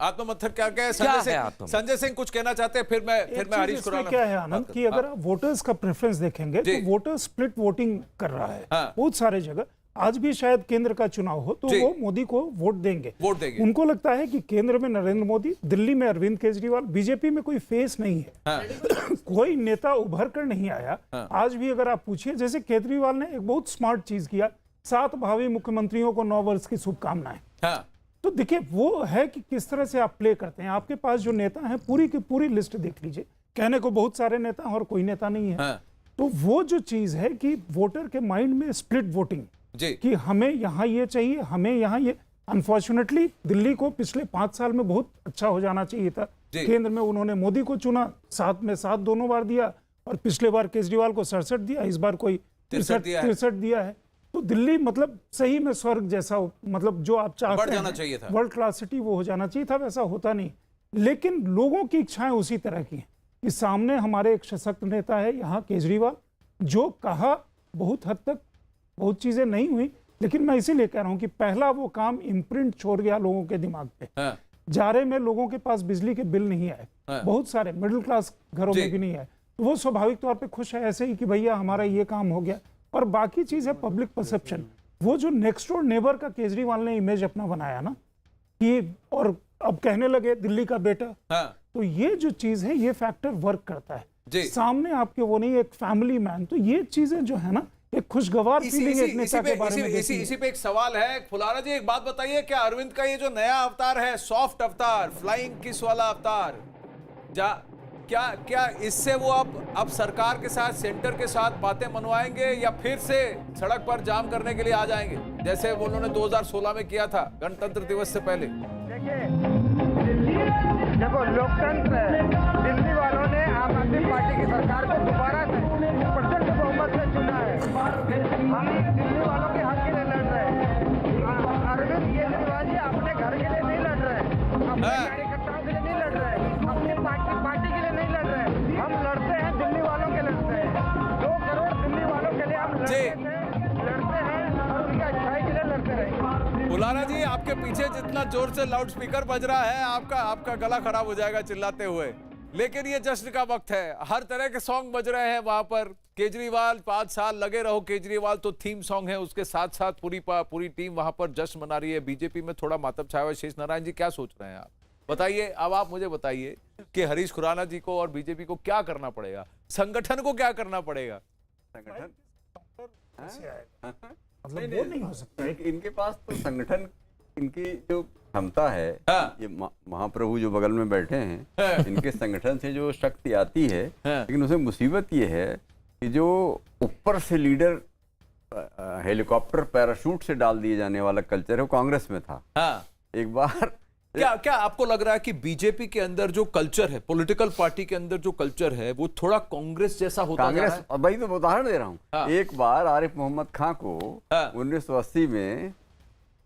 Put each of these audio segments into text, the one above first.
आत्ममंथन क्या क्या है? क्या है आत्ममंथन? संजय सिंह कुछ कहना चाहते हैं, फिर मैं हरीश खुराना। क्या है आनंद कि अगर आप वोटर्स का प्रेफरेंस देखेंगे तो वोटर स्प्लिट वोटिंग कर रहा है बहुत सारे जगह। आज भी शायद केंद्र का चुनाव हो तो वो मोदी को वोट देंगे। उनको लगता है कि केंद्र में नरेंद्र मोदी, दिल्ली में अरविंद केजरीवाल, बीजेपी में कोई फेस नहीं है। कोई नेता उभर कर नहीं आया। आज भी अगर आप पूछिए, जैसे केजरीवाल ने एक बहुत स्मार्ट चीज किया, 7 भावी मुख्यमंत्रियों को 9 वर्ष की शुभकामनाएं। तो देखिए वो है कि किस तरह से आप प्ले करते हैं। आपके पास जो नेता हैं पूरी की पूरी लिस्ट देख लीजिए। कहने को बहुत सारे नेता हैं और कोई नेता नहीं है। तो वो जो चीज है कि वोटर के माइंड में स्प्लिट वोटिंग कि हमें यहाँ ये चाहिए, हमें यहाँ ये। अनफॉर्चुनेटली दिल्ली को पिछले 5 साल में बहुत अच्छा हो जाना चाहिए था। केंद्र में उन्होंने मोदी को चुना, 7 में 7 दोनों बार दिया, और पिछले बार केजरीवाल को 67 दिया, इस बार कोई 63 दिया है। तो दिल्ली मतलब सही में स्वर्ग जैसा, मतलब जो आप चाहते हैं वर्ल्ड क्लास सिटी, वो हो जाना चाहिए था। वैसा होता नहीं। लेकिन लोगों की इच्छाएं उसी तरह की हैं कि सामने हमारे एक सशक्त नेता है यहाँ केजरीवाल, जो कहा बहुत हद तक बहुत चीजें नहीं हुई, लेकिन मैं इसीलिए कह रहा हूं कि पहला वो काम इम्प्रिंट छोड़ गया लोगों के दिमाग पे। जारे में लोगों के पास बिजली के बिल नहीं आए, बहुत सारे मिडिल क्लास घरों में भी नहीं आए, तो वो स्वाभाविक तौर पे खुश है ऐसे ही कि भैया हमारा ये काम हो गया। और बाकी चीज है पब्लिक परसेप्शन। वो जो नेक्स्ट डोर नेबर का केजरीवाल ने इमेज अपना बनाया ना कि, और अब कहने लगे दिल्ली का बेटा, तो ये जो चीज है ये फैक्टर वर्क करता है। सामने आपके वो नहीं, एक फैमिली मैन। तो ये चीजें जो है ना, एक खुशगवार फीलिंग एक नेता के बारे में इसी पे एक सवाल है। फुलारा जी एक बात बताइए, क्या अरविंद का ये जो नया अवतार है, सॉफ्ट अवतार, फ्लाइंग किस वाला अवतार, क्या इससे वो अब सरकार के साथ, सेंटर के साथ बातें मनवाएंगे, या फिर से सड़क पर जाम करने के लिए आ जाएंगे जैसे वो उन्होंने 2016 में किया था गणतंत्र दिवस से पहले? देखो लोकतंत्र है। दिल्ली वालों ने आम आदमी पार्टी की सरकार को दोबारा से प्रचंड बहुमत से चुना है। हम दिल्ली वालों के हक के लिए लड़ रहे हैं। अरविंद केजरीवाल जी अपने घर के लिए नहीं लड़ रहे, अपने कार्यकर्ताओं के लिए नहीं लड़ रहे, अपनी पार्टी के लिए नहीं लड़ रहे। हम लड़ते हैं दिल्ली वालों के लड़ते हैं। 2 करोड़ दिल्ली वालों के लिए हम लड़ते हैं और उनकी अच्छाई के लिए लड़ते रहेंगे। फुलारा जी आपके पीछे जितना जोर से लाउड स्पीकर बज रहा है, आपका गला खराब हो जाएगा चिल्लाते हुए। लेकिन ये जश्न का वक्त है, हर तरह के सॉन्ग बज रहे हैं वहां पर। केजरीवाल 5 साल लगे रहो केजरीवाल तो थीम सॉन्ग है, उसके साथ साथ पूरी टीम वहां पर जश्न मना रही है। बीजेपी में थोड़ा मातम छाया हुआ। शेष नारायण जी क्या सोच रहे हैं आप, बताइए। अब आप मुझे बताइए कि हरीश खुराना जी को और बीजेपी को क्या करना पड़ेगा, संगठन को क्या करना पड़ेगा? संगठन मतलब वो नहीं हो सकता। इनके पास तो संगठन, इनकी जो क्षमता है, ये महाप्रभु जो बगल में बैठे हैं, इनके संगठन से जो शक्ति आती है, लेकिन उसमें मुसीबत ये है कि जो ऊपर से लीडर हेलीकॉप्टर पैराशूट से डाल दिए जाने वाला कल्चर है, वो कांग्रेस में था। एक बार क्या आपको लग रहा है कि बीजेपी के अंदर जो कल्चर है, पॉलिटिकल पार्टी के अंदर जो कल्चर है, वो थोड़ा कांग्रेस जैसा होता जा रहा है? भाई तो उदाहरण दे रहा हूँ। एक बार आरिफ मोहम्मद खां को 1980 में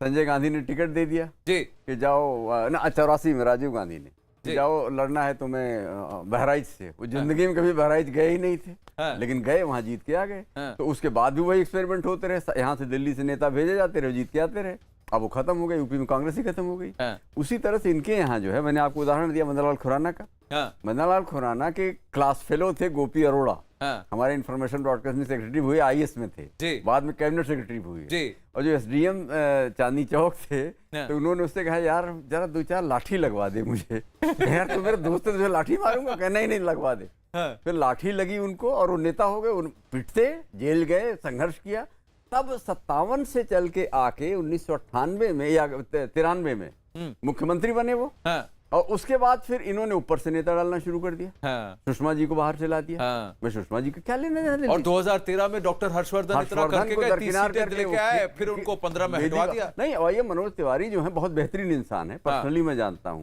संजय गांधी ने टिकट दे दिया कि जाओ ना, 84 में राजीव गांधी ने, जाओ लड़ना है तुम्हें बहराइच से। वो जिंदगी में कभी बहराइच गए ही नहीं थे, लेकिन गए, वहां जीत के आ गए। तो उसके बाद भी वही एक्सपेरिमेंट होते रहे। यहाँ से दिल्ली से नेता भेजे जाते रहे, जीत के आते रहे। अब वो खत्म हो गए, यूपी में कांग्रेस ही खत्म हो गई। उसी तरह से इनके यहाँ जो है, मैंने आपको उदाहरण दिया मदन लाल खुराना का। मदन लाल खुराना के क्लास फेलो थे गोपी अरोड़ा, हमारे इंफॉर्मेशन ब्रॉडकास्टिंग सेक्रेटरी हुए, आईएएस में थे, बाद में कैबिनेट सेक्रेटरी हुए। और जो एसडीएम चांदनी चौक थे, तो उन्होंने उससे कहा यार जरा 2-4 लाठी लगवा दे मुझे। यार तो मेरे दोस्त है, तुझे लाठी मारूंगा? कहना ही नहीं, लगवा दे। फिर लाठी लगी उनको और वो नेता हो गए। पिटते, जेल गए, संघर्ष किया। तब 57 से चल के आके 1998 में या 93 में मुख्यमंत्री बने वो। और उसके बाद फिर इन्होंने ऊपर से नेता डालना शुरू कर दिया। सुषमा जी को बाहर चला दिया। मैं सुषमा जी को क्या लेने देना। और 2013 में डॉक्टर हर्षवर्धन इतना करके गए, 30 सीटें लेके आए, फिर उनको 15 में हटवा दिया। नहीं, और ये मनोज तिवारी जो है बहुत बेहतरीन इंसान है, पर्सनली मैं जानता हूँ।